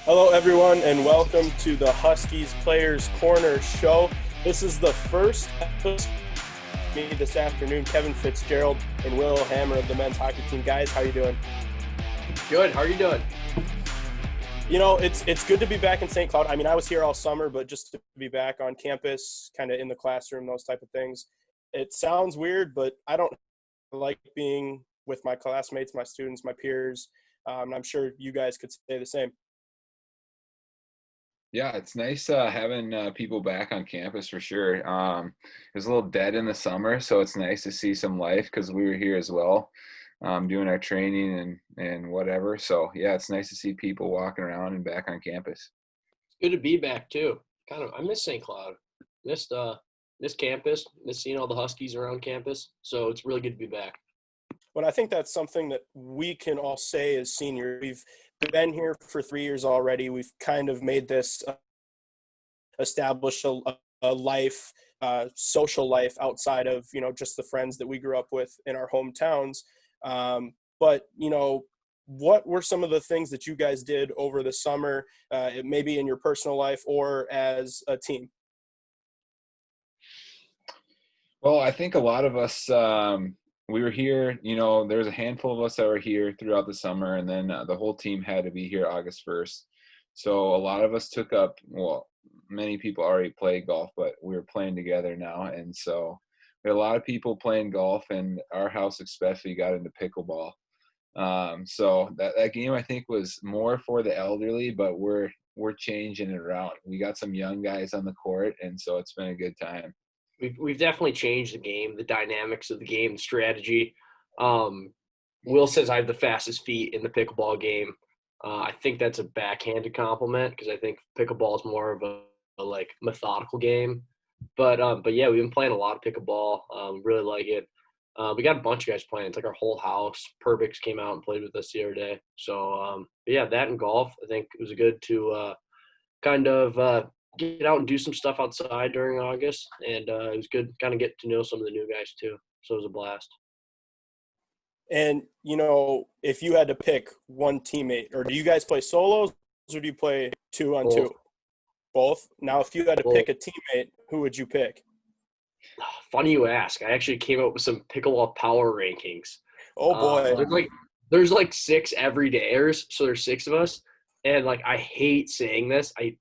Hello, everyone, and welcome to the Huskies Players Corner show. This is the first episode. Me this afternoon, Kevin Fitzgerald and Will Hammer of the men's hockey team. Guys, how you doing? Good. How are you doing? You know, it's good to be back in St. Cloud. I mean, I was here all summer, but just to be back on campus, kind of in the classroom, those type of things. It sounds weird, but I don't like being with my classmates, my students, my peers. And I'm sure you guys could say the same. Yeah, it's nice having people back on campus for sure. It was a little dead in the summer, so it's nice to see some life because we were here as well, doing our training and whatever. So yeah, it's nice to see people walking around and back on campus. It's good to be back too. I miss St. Cloud. Missed campus. Miss seeing all the Huskies around campus. So it's really good to be back. But I think that's something that we can all say as seniors. We've been here for 3 years already. We've kind of made this establish a life, social life outside of, just the friends that we grew up with in our hometowns. But, what were some of the things that you guys did over the summer, maybe in your personal life or as a team? Well, I think a lot of us, we were here, there was a handful of us that were here throughout the summer, and then the whole team had to be here August 1st. So a lot of us took up, many people already play golf, but we were playing together now. And so we had a lot of people playing golf, and our house especially got into pickleball. So that game I think was more for the elderly, but we're changing it around. We got some young guys on the court, and so it's been a good time. We've definitely changed the game, the dynamics of the game, the strategy. Will says I have the fastest feet in the pickleball game. I think that's a backhanded compliment because I think pickleball is more of a methodical game. But yeah, we've been playing a lot of pickleball. Really like it. We got a bunch of guys playing. It's like our whole house. Perbix came out and played with us the other day. So yeah, that and golf. I think it was good to get out and do some stuff outside during August, and it was good kind of get to know some of the new guys too. So it was a blast. And, if you had to pick one teammate, or do you guys play solos or do you play 2-on-2? Both? Now, if you had to pick a teammate, who would you pick? Funny you ask. I actually came up with some pickleball power rankings. Oh, boy. There's 6 everydayers, so there's 6 of us. And I hate saying this. It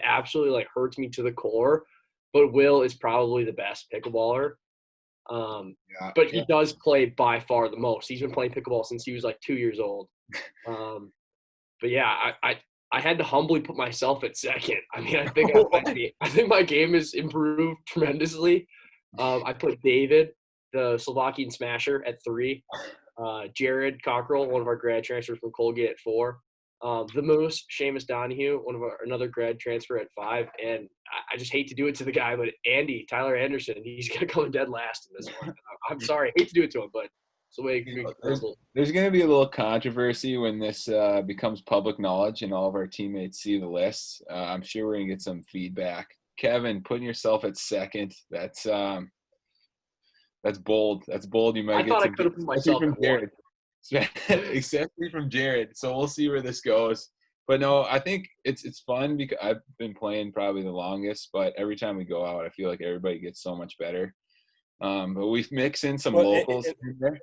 absolutely hurts me to the core. But Will is probably the best pickleballer. But he does play by far the most. He's been playing pickleball since he was 2 years old. But yeah, I had to humbly put myself at second. I mean, I think my game has improved tremendously. I put David, the Slovakian smasher, at 3. Jared Cockrell, one of our grad transfers from Colgate, at 4. The Moose, Seamus Donahue, another grad transfer, at 5. And I just hate to do it to the guy, but Tyler Anderson, he's going to come in dead last in this one. I'm sorry. I hate to do it to him, but it's the way it goes. There's going to be a little controversy when this becomes public knowledge and all of our teammates see the lists. I'm sure we're going to get some feedback. Kevin, putting yourself at second, that's bold. That's bold. You might I could have put myself at Jared. Especially from Jared. So we'll see where this goes. But no, I think it's fun because I've been playing probably the longest, but every time we go out, I feel like everybody gets so much better. But we mix in some locals in there.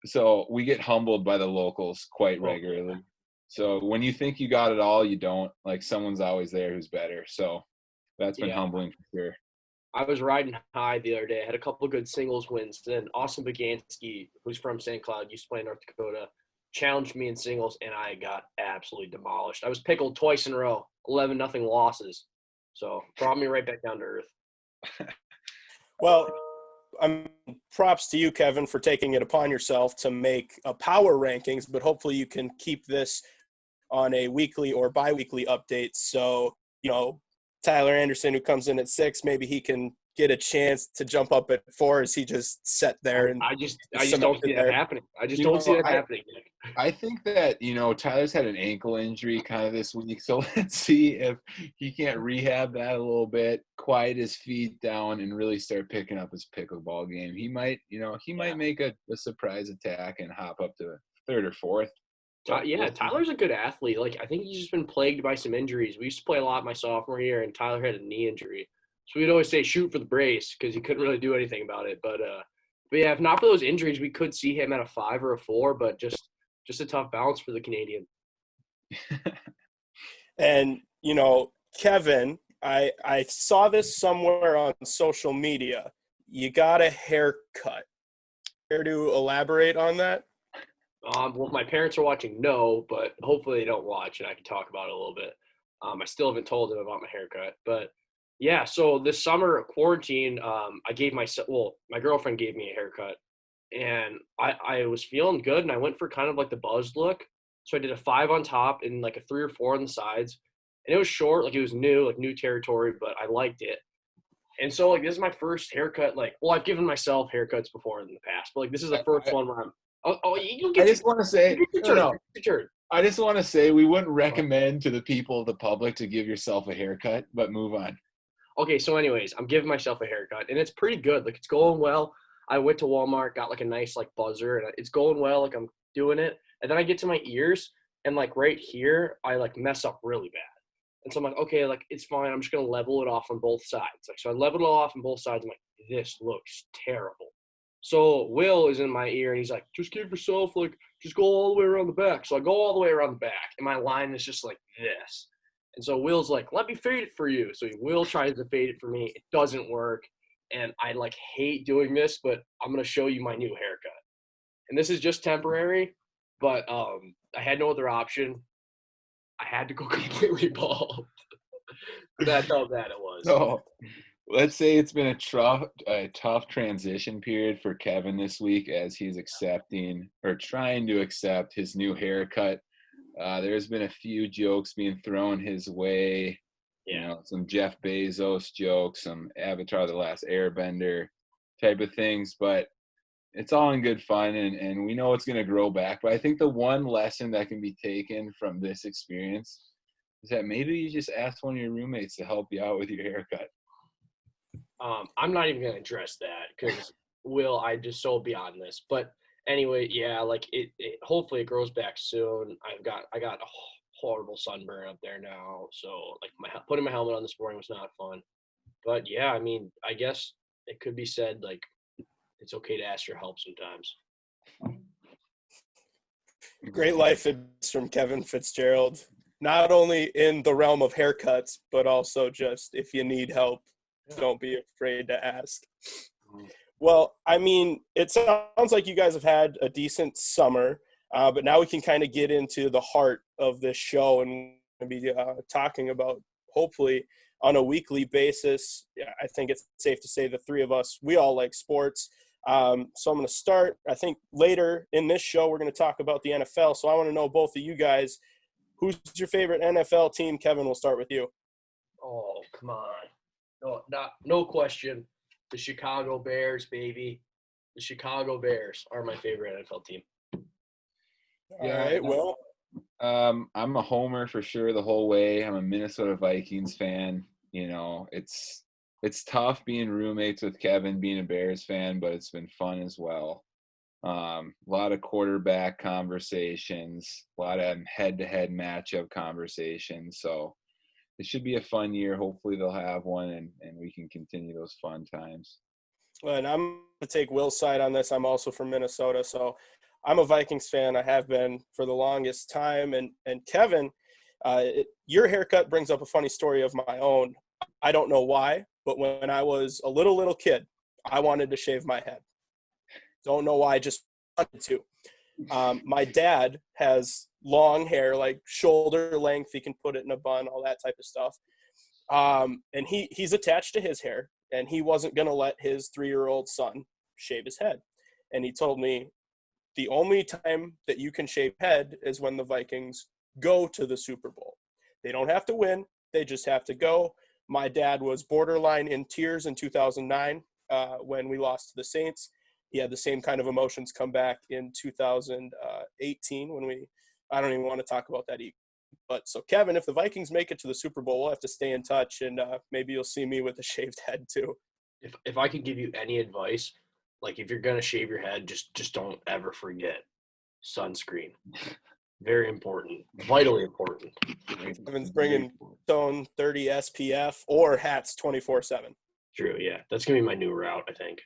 So we get humbled by the locals quite regularly. So when you think you got it all, you don't. Someone's always there who's better. So that's been humbling for sure. I was riding high the other day. I had a couple of good singles wins. Then Austin Bagansky, who's from St. Cloud, used to play in North Dakota, challenged me in singles, and I got absolutely demolished. I was pickled twice in a row, 11-0 losses. So brought me right back down to earth. Well, props to you, Kevin, for taking it upon yourself to make a power rankings, but hopefully you can keep this on a weekly or bi-weekly update. So, Tyler Anderson, who comes in at 6, maybe he can get a chance to jump up at 4 as he just sat there. And I just don't see that happening. Happening. I think that, Tyler's had an ankle injury kind of this week. So let's see if he can't rehab that a little bit, quiet his feet down, and really start picking up his pickleball game. He might make a surprise attack and hop up to 3rd or 4th. Yeah, Tyler's a good athlete. Like, I think he's just been plagued by some injuries. We used to play a lot my sophomore year, and Tyler had a knee injury. So we'd always say shoot for the brace because he couldn't really do anything about it. But yeah, if not for those injuries, we could see him at a 5 or a 4, but just a tough balance for the Canadian. And, Kevin, I saw this somewhere on social media. You got a haircut. Care to elaborate on that? Well, if my parents are watching, no, but hopefully they don't watch, and I can talk about it a little bit. I still haven't told them about my haircut, but yeah. So this summer quarantine, I gave my girlfriend gave me a haircut, and I was feeling good, and I went for kind of like the buzz look. So I did a 5 on top and like a 3 or 4 on the sides, and it was short, like it was new, like new territory, but I liked it. And so like this is my first haircut. Like, well, I've given myself haircuts before in the past, but like this is the first one where I'm. You I just want to say, no. Turn. I just want to say we wouldn't recommend to the people of the public to give yourself a haircut, but move on. Okay, so anyways, I'm giving myself a haircut, and it's pretty good. Like, it's going well. I went to Walmart, got like a nice like buzzer, and it's going well. Like, I'm doing it, and then I get to my ears, and like right here, I like mess up really bad. And so I'm like, okay, like it's fine. I'm just gonna level it off on both sides. Like, so I leveled it off on both sides. I'm like, this looks terrible. So Will is in my ear, and he's like, just give yourself, like, just go all the way around the back. So I go all the way around the back, and my line is just like this. And so Will's like, let me fade it for you. So Will tries to fade it for me. It doesn't work. And I, like, hate doing this, but I'm going to show you my new haircut. And this is just temporary, but I had no other option. I had to go completely bald. That's how bad it was. So let's say it's been a tough transition period for Kevin this week as he's accepting or trying to accept his new haircut. There's been a few jokes being thrown his way. Yeah. Some Jeff Bezos jokes, some Avatar The Last Airbender type of things, but it's all in good fun, and we know it's going to grow back. But I think the one lesson that can be taken from this experience is that maybe you just ask one of your roommates to help you out with your haircut. I'm not even going to address that because Will, I just so beyond this. But anyway, yeah, like it hopefully it grows back soon. I got a horrible sunburn up there now, so like putting my helmet on this morning was not fun. But yeah, I mean, I guess it could be said like it's okay to ask for help sometimes. Great life advice from Kevin Fitzgerald, not only in the realm of haircuts, but also just if you need help, don't be afraid to ask. Well, I mean, it sounds like you guys have had a decent summer, but now we can kind of get into the heart of this show and be talking about, hopefully, on a weekly basis. I think it's safe to say the three of us, we all like sports. So I'm going to start. I think later in this show, we're going to talk about the NFL. So I want to know, both of you guys, who's your favorite NFL team? Kevin, we'll start with you. Oh, come on. No question. The Chicago Bears, baby. The Chicago Bears are my favorite NFL team. All right, well. I'm a homer for sure the whole way. I'm a Minnesota Vikings fan. It's tough being roommates with Kevin, being a Bears fan, but it's been fun as well. A lot of quarterback conversations, a lot of head-to-head matchup conversations. So it should be a fun year. Hopefully they'll have one, and we can continue those fun times. And I'm going to take Will's side on this. I'm also from Minnesota, so I'm a Vikings fan. I have been for the longest time. And Kevin, your haircut brings up a funny story of my own. I don't know why, but when I was a little kid, I wanted to shave my head. Don't know why, just wanted to. My dad has long hair, like shoulder length. He can put it in a bun, all that type of stuff. And he's attached to his hair, and he wasn't going to let his 3-year-old son shave his head. And he told me, the only time that you can shave head is when the Vikings go to the Super Bowl. They don't have to win. They just have to go. My dad was borderline in tears in 2009 when we lost to the Saints. He had the same kind of emotions come back in 2018 when I don't even want to talk about that. But so, Kevin, if the Vikings make it to the Super Bowl, we'll have to stay in touch, and maybe you'll see me with a shaved head too. If I could give you any advice, like if you're gonna shave your head, just don't ever forget sunscreen. Very important. Vitally important. Kevin's bringing Stone 30 SPF or hats 24/7. True, yeah. That's going to be my new route, I think.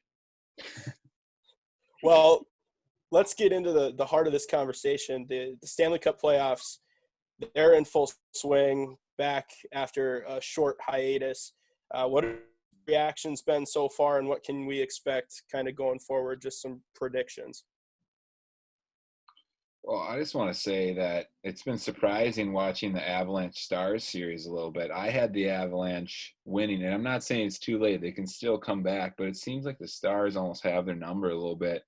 Well, let's get into the heart of this conversation. The Stanley Cup playoffs, they're in full swing back after a short hiatus. What have reactions been so far, and what can we expect kind of going forward? Just some predictions. Well, I just want to say that it's been surprising watching the Avalanche Stars series a little bit. I had the Avalanche winning, and I'm not saying it's too late. They can still come back, but it seems like the Stars almost have their number a little bit,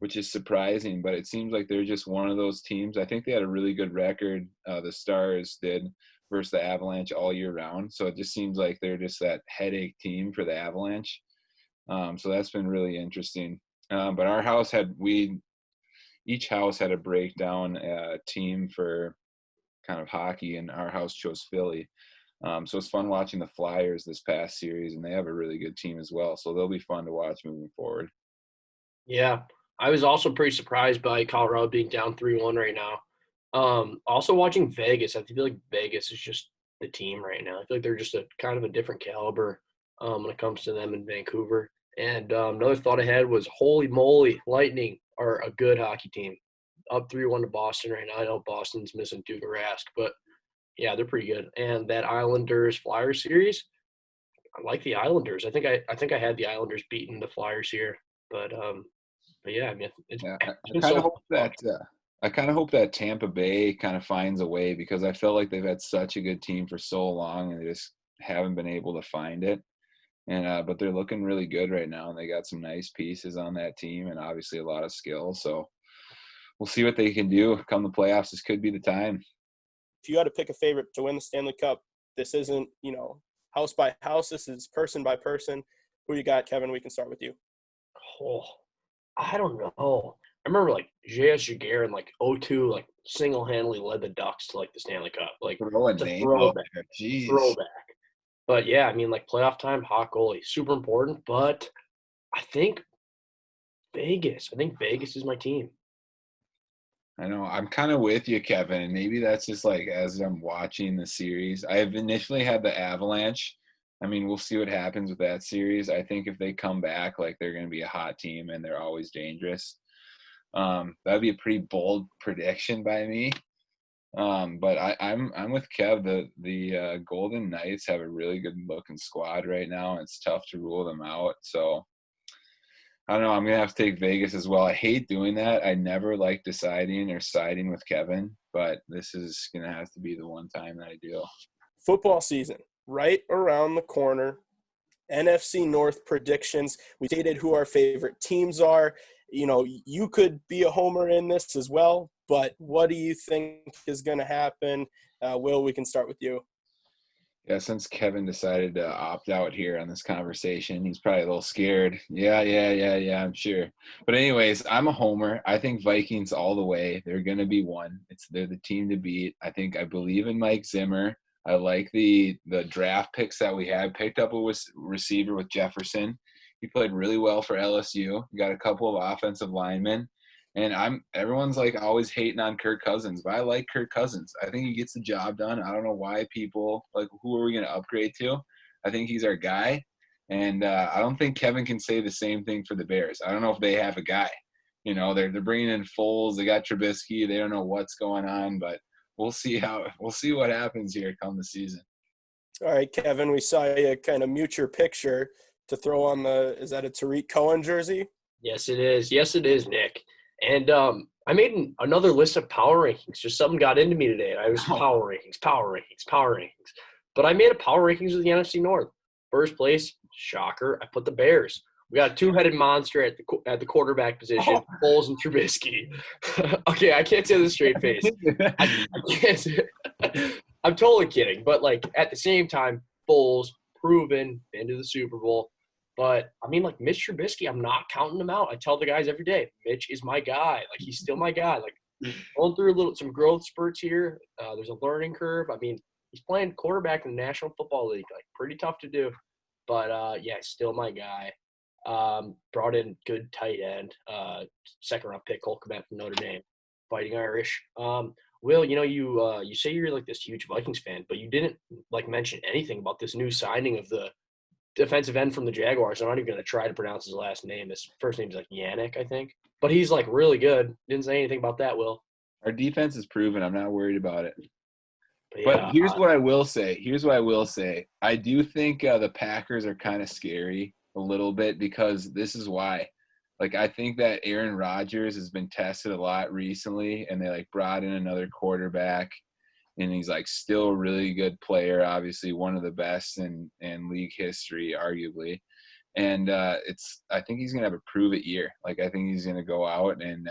which is surprising. But it seems like they're just one of those teams. I think they had a really good record, the Stars did, versus the Avalanche all year round. So it just seems like they're just that headache team for the Avalanche. So that's been really interesting. But our house each house had a breakdown team for kind of hockey, and our house chose Philly. So it's fun watching the Flyers this past series, and they have a really good team as well. So they'll be fun to watch moving forward. Yeah, I was also pretty surprised by Colorado being down 3-1 right now. Also watching Vegas, I feel like Vegas is just the team right now. I feel like they're just a kind of a different caliber when it comes to them in Vancouver. And another thought I had was, holy moly, Lightning are a good hockey team. Up 3-1 to Boston right now. I know Boston's missing Tuukka Rask, but yeah, they're pretty good. And that Islanders Flyers series, I like the Islanders. I think I had the Islanders beating the Flyers here, but yeah, I mean, it's Yeah, been so fun. I kind of hope that Tampa Bay kind of finds a way, because I feel like they've had such a good team for so long, and they just haven't been able to find it. And but they're looking really good right now, and they got some nice pieces on that team, and obviously a lot of skill. So we'll see what they can do come the playoffs. This could be the time. If you had to pick a favorite to win the Stanley Cup, this isn't, house by house. This is person by person. Who you got, Kevin? We can start with you. Oh, I don't know. I remember like J.S. Jaguar in like 02, like single-handedly led the Ducks to like the Stanley Cup. Like Throw a it's a name out throwback. there. Jeez. Throwback. But yeah, I mean, like playoff time, hot goalie, super important. But I think Vegas. I think Vegas is my team. I know. I'm kind of with you, Kevin. And maybe that's just like as I'm watching the series. I've initially had the Avalanche. I mean, we'll see what happens with that series. I think if they come back, like they're going to be a hot team and they're always dangerous. That'd be a pretty bold prediction by me. But I'm with Kev. The Golden Knights have a really good looking squad right now. It's tough to rule them out. So I don't know. I'm gonna have to take Vegas as well. I hate doing that. I never like deciding or siding with Kevin, but this is gonna have to be the one time that I do. Football season right around the corner. NFC North predictions. We stated who our favorite teams are. You could be a homer in this as well, but what do you think is going to happen? Will, we can start with you. Yeah, since Kevin decided to opt out here on this conversation, he's probably a little scared. Yeah, I'm sure. But anyways, I'm a homer. I think Vikings all the way. They're going to be one. They're the team to beat. I believe in Mike Zimmer. I like the draft picks that we had. Picked up a receiver with Jefferson. He played really well for LSU. Got a couple of offensive linemen. And everyone's like always hating on Kirk Cousins, but I like Kirk Cousins. I think he gets the job done. I don't know why people like, who are we going to upgrade to? I think he's our guy. And I don't think Kevin can say the same thing for the Bears. I don't know if they have a guy. They're bringing in Foles. They got Trubisky. They don't know what's going on, but we'll see what happens here come the season. All right, Kevin, we saw you kind of mute your picture to throw on is that a Tariq Cohen jersey? Yes, it is. Yes, it is, Nick. And I made another list of power rankings. Just something got into me today. I was power rankings. But I made a power rankings of the NFC North. First place, shocker, I put the Bears. We got a two-headed monster at the quarterback position, Foles and Trubisky. Okay, I can't say this straight face. I can't say it. I'm totally kidding. But, like, at the same time, Foles, proven, been to the Super Bowl. But, I mean, like, Mitch Trubisky, I'm not counting him out. I tell the guys every day, Mitch is my guy. Like, he's still my guy. Like, going through some growth spurts here. There's a learning curve. I mean, he's playing quarterback in the National Football League. Like, pretty tough to do. But, yeah, still my guy. Brought in good tight end. Second-round pick, Kupka from Notre Dame. Fighting Irish. Will, you say you're like this huge Vikings fan, but you didn't like mention anything about this new signing of the defensive end from the Jaguars. I'm not even going to try to pronounce his last name. His first name is like Yannick, I think. But he's like really good. Didn't say anything about that, Will. Our defense is proven. I'm not worried about it. But But here's what I will say. I do think the Packers are kind of scary a little bit because this is why. Like, I think that Aaron Rodgers has been tested a lot recently, and they, like, brought in another quarterback, and he's, like, still a really good player, obviously one of the best in league history, arguably. And I think he's going to have a prove-it year. Like, I think he's going to go out and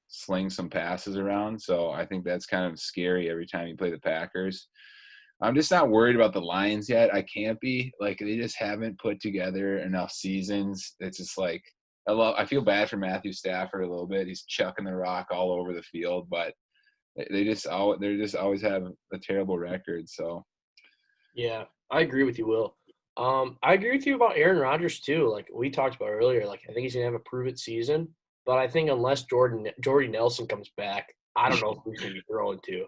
sling some passes around. So I think that's kind of scary every time you play the Packers. I'm just not worried about the Lions yet. I can't be. Like, they just haven't put together enough seasons. It's just like, I feel bad for Matthew Stafford a little bit. He's chucking the rock all over the field, but they just always have a terrible record. So, yeah, I agree with you, Will. I agree with you about Aaron Rodgers too. Like we talked about earlier, like I think he's gonna have a prove-it season. But I think unless Jordy Nelson comes back, I don't know who's gonna be throwing to.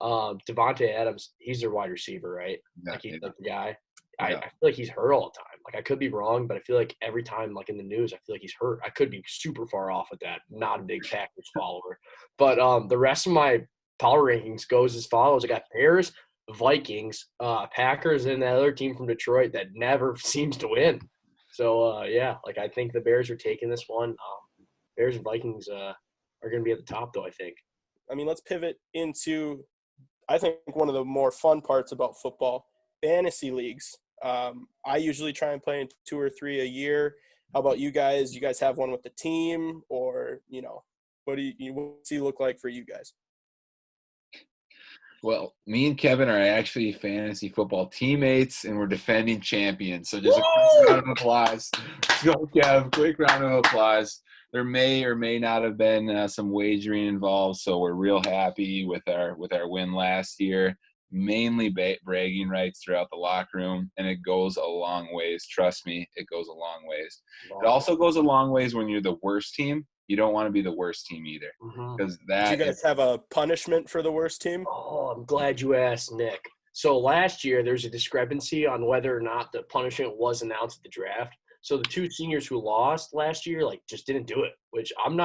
Devontae Adams, he's their wide receiver, right? Like he's like the guy. I feel like he's hurt all the time. Like I could be wrong, but I feel like every time, like in the news, I feel like he's hurt. I could be super far off with that. Not a big Packers follower, but the rest of my power rankings goes as follows. I got Bears, Vikings, Packers, and that other team from Detroit that never seems to win. So yeah, like I think the Bears are taking this one. Bears and Vikings are going to be at the top, though. I think. I mean, let's pivot into, I think, one of the more fun parts about football, fantasy leagues. I usually try and play in 2 or 3 a year. How about you guys? You guys have one with the team, or what's he look like for you guys? Well, me and Kevin are actually fantasy football teammates, and we're defending champions. So just a quick round of applause. Let's go, Kev. Quick round of applause. There may or may not have been some wagering involved, so we're real happy with our win last year. Mainly bragging rights throughout the locker room, and it goes a long ways. Trust me, it goes a long ways. It also goes a long ways when you're the worst team. You don't want to be the worst team either, because Did you guys have a punishment for the worst team? Oh, I'm glad you asked, Nick. So last year there's a discrepancy on whether or not the punishment was announced at the draft. So the 2 seniors who lost last year, like, just didn't do it, which I'm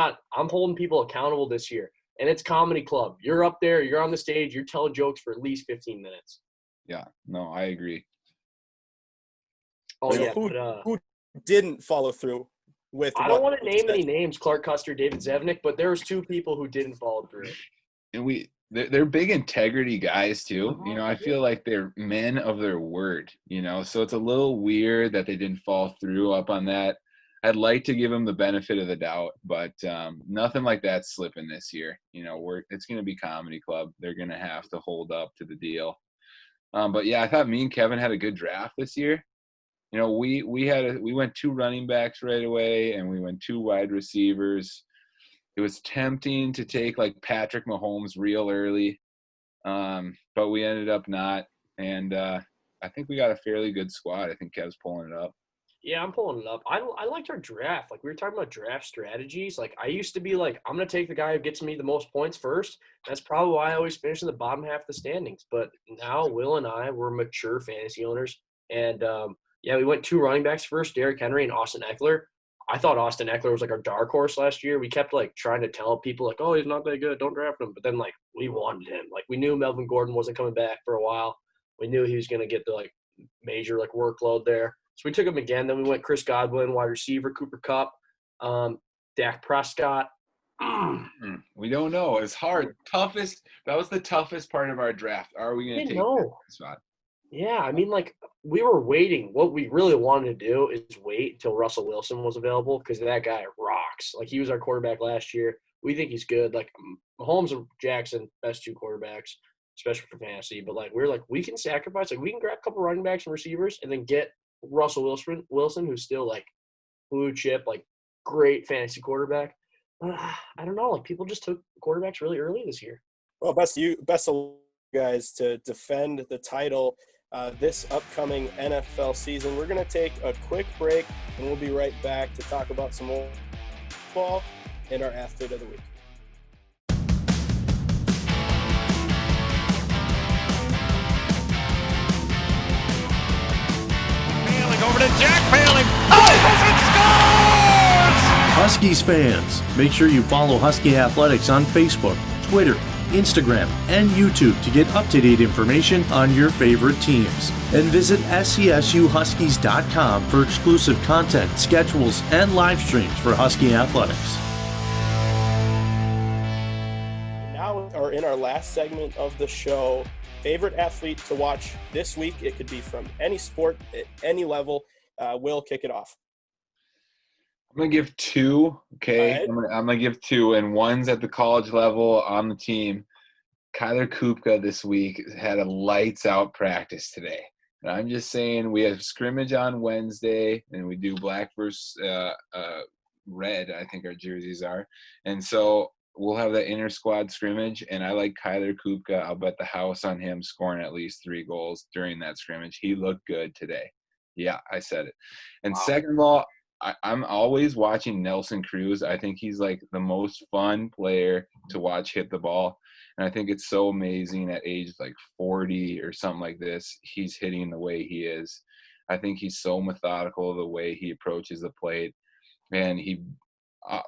holding people accountable this year. And it's comedy club. You're up there, you're on the stage, you're telling jokes for at least 15 minutes. Yeah, no, I agree. Oh, So yeah. Who didn't follow through with I don't want to name any names, Clark Custer, David Zevnik, but there was 2 people who didn't follow through. And they're big integrity guys too. I feel like they're men of their word, so it's a little weird that they didn't fall through up on that. I'd like to give them the benefit of the doubt, but nothing like that slipping this year. It's going to be comedy club. They're going to have to hold up to the deal. But yeah, I thought me and Kevin had a good draft this year. We went 2 running backs right away, and we went 2 wide receivers. It was tempting to take like Patrick Mahomes real early, but we ended up not. And I think we got a fairly good squad. I think Kev's pulling it up. Yeah, I'm pulling it up. I liked our draft. Like, we were talking about draft strategies. Like, I used to be like, I'm going to take the guy who gets me the most points first. That's probably why I always finish in the bottom half of the standings. But now Will and I, we're mature fantasy owners. And, yeah, we went 2 running backs first, Derrick Henry and Austin Eckler. I thought Austin Eckler was like our dark horse last year. We kept like trying to tell people like, oh, he's not that good, don't draft him. But then like we wanted him. Like, we knew Melvin Gordon wasn't coming back for a while. We knew he was going to get the like major like workload there. So we took him again. Then we went Chris Godwin, wide receiver, Cooper Kupp, Dak Prescott. We don't know. It's hard. That was the toughest part of our draft. Are we going to take that spot? Yeah, I mean, like, we were waiting. What we really wanted to do is wait until Russell Wilson was available, because that guy rocks. Like, he was our quarterback last year. We think he's good. Like, Mahomes and Jackson, best 2 quarterbacks, especially for fantasy. But, like, we're like, we can sacrifice. Like, we can grab a couple running backs and receivers and then get Russell Wilson, who's still, like, blue chip, like, great fantasy quarterback. I don't know. Like, people just took quarterbacks really early this year. Well, best of you guys to defend the title this upcoming NFL season. We're going to take a quick break, and we'll be right back to talk about some more football and our athlete of the week. Jack Bailey. And scores! Huskies fans, make sure you follow Husky Athletics on Facebook, Twitter, Instagram, and YouTube to get up-to-date information on your favorite teams. And visit SCSUHuskies.com for exclusive content, schedules, and live streams for Husky Athletics. Now we're in our last segment of the show. Favorite athlete to watch this week? It could be from any sport, at any level. Will, kick it off. I'm going to give two, okay? Right. I'm going to give two, and one's at the college level on the team. Kyler Kupka this week had a lights-out practice today. And I'm just saying we have scrimmage on Wednesday, and we do black versus red, I think our jerseys are. And so we'll have that inter-squad scrimmage, and I like Kyler Kupka. I'll bet the house on him scoring at least 3 goals during that scrimmage. He looked good today. Yeah, I said it. And Second of all, I'm always watching Nelson Cruz. I think he's like the most fun player to watch hit the ball. And I think it's so amazing at age like 40 or something like this, he's hitting the way he is. I think he's so methodical the way he approaches the plate. And he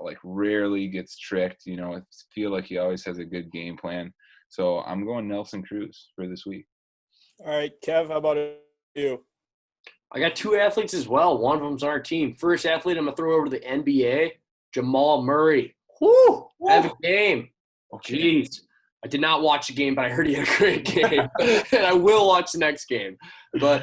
like rarely gets tricked. You know, I feel like he always has a good game plan. So I'm going Nelson Cruz for this week. All right, Kev, how about you? I got 2 athletes as well. One of them's on our team. First athlete I'm going to throw over to the NBA, Jamal Murray. Woo! Have a game. Okay. Jeez. I did not watch the game, but I heard he had a great game. And I will watch the next game. But,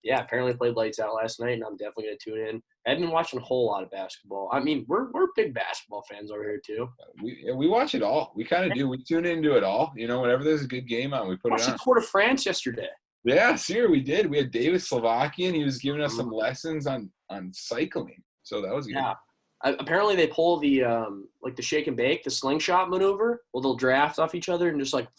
yeah, apparently played lights out last night, and I'm definitely going to tune in. I haven't been watching a whole lot of basketball. I mean, we're big basketball fans over here, too. We watch it all. We kind of do. We tune into it all. You know, whenever there's a good game on, we put it on. Watched the Tour de France yesterday. Yeah, sure, we did. We had David Slovakian. He was giving us some lessons on cycling. So that was good. Yeah. Apparently they pull the like the shake and bake, the slingshot maneuver. Well, they'll draft off each other and just like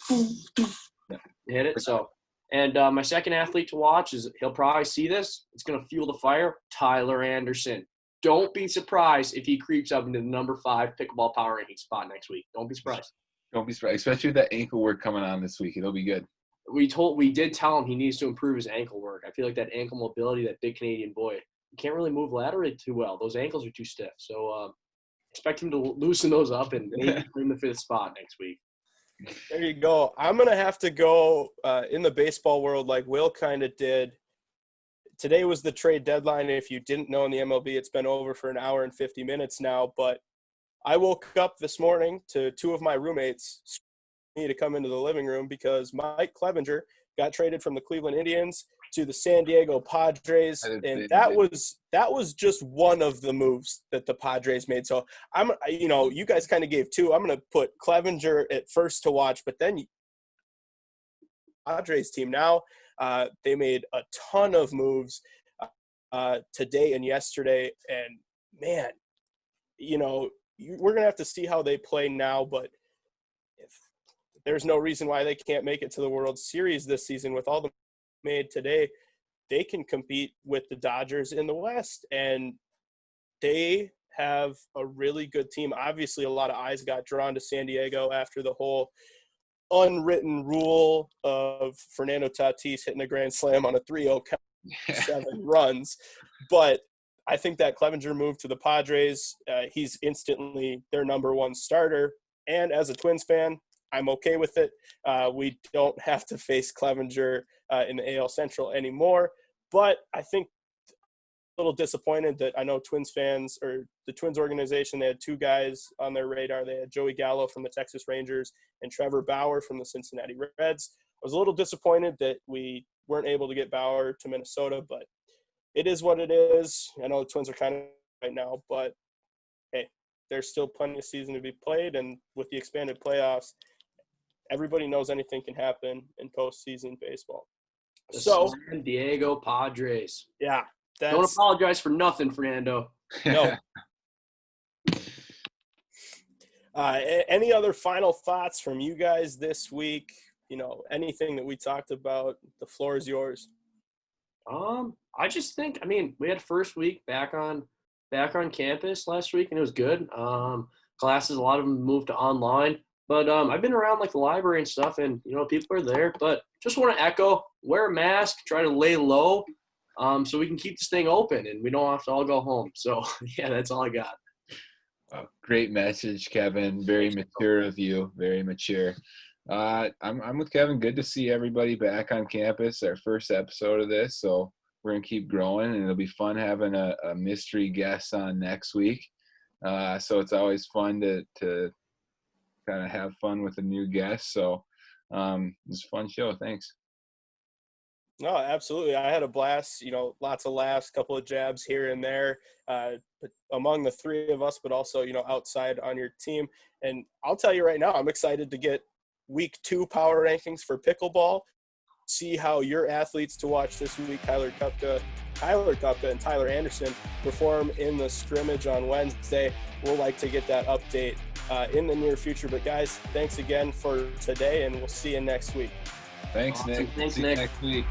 hit it. So, and my second athlete to watch is, he'll probably see this. It's going to fuel the fire. Tyler Anderson. Don't be surprised if he creeps up into the number 5 pickleball power ranking spot next week. Don't be surprised. Don't be surprised, especially with that ankle work coming on this week. It'll be good. We did tell him he needs to improve his ankle work. I feel like that ankle mobility, that big Canadian boy, he can't really move laterally too well. Those ankles are too stiff. So expect him to loosen those up and maybe win the 5th spot next week. There you go. I'm going to have to go in the baseball world like Will kind of did. Today was the trade deadline. If you didn't know, in the MLB, it's been over for an hour and 50 minutes now. But I woke up this morning to 2 of my roommates to come into the living room because Mike Clevenger got traded from the Cleveland Indians to the San Diego Padres, and that was just one of the moves that the Padres made. So you guys kind of gave 2. I'm going to put Clevenger at first to watch, but then Padres team now, they made a ton of moves today and yesterday, and man, we're going to have to see how they play now, but there's no reason why they can't make it to the World Series this season. With all the made today, they can compete with the Dodgers in the West, and they have a really good team. Obviously, a lot of eyes got drawn to San Diego after the whole unwritten rule of Fernando Tatis hitting a grand slam on a 3-0 count, 7 runs. But I think that Clevenger move to the Padres, he's instantly their number 1 starter. And as a Twins fan, I'm okay with it. We don't have to face Clevenger in the AL Central anymore. But I think a little disappointed that I know Twins fans, or the Twins organization, they had 2 guys on their radar. They had Joey Gallo from the Texas Rangers and Trevor Bauer from the Cincinnati Reds. I was a little disappointed that we weren't able to get Bauer to Minnesota, but it is what it is. I know the Twins are kind of right now, but hey, there's still plenty of season to be played, and with the expanded playoffs, everybody knows anything can happen in postseason baseball. The San Diego Padres. Yeah. Don't apologize for nothing, Fernando. No. Any other final thoughts from you guys this week? Anything that we talked about, the floor is yours. I just think, we had first week back on campus last week, and it was good. Classes, a lot of them moved to online. But I've been around like the library and stuff, and people are there. But just want to echo: wear a mask, try to lay low. so we can keep this thing open and we don't have to all go home. So, yeah, that's all I got. Great message, Kevin. Very mature of you. Very mature. I'm with Kevin. Good to see everybody back on campus. Our first episode of this, so we're gonna keep growing, and it'll be fun having a mystery guest on next week. So it's always fun to kind of have fun with a new guest. So it's a fun show. Thanks. No, absolutely. I had a blast, lots of laughs, couple of jabs here and there, but among the three of us, but also, outside on your team. And I'll tell you right now, I'm excited to get week 2 power rankings for pickleball, see how your athletes to watch this week, Tyler Kupka and Tyler Anderson, perform in the scrimmage on Wednesday. We'll like to get that update in the near future. But guys, thanks again for today, and we'll see you next week. Thanks, Awesome. Nick. Thanks, See you Nick. next week.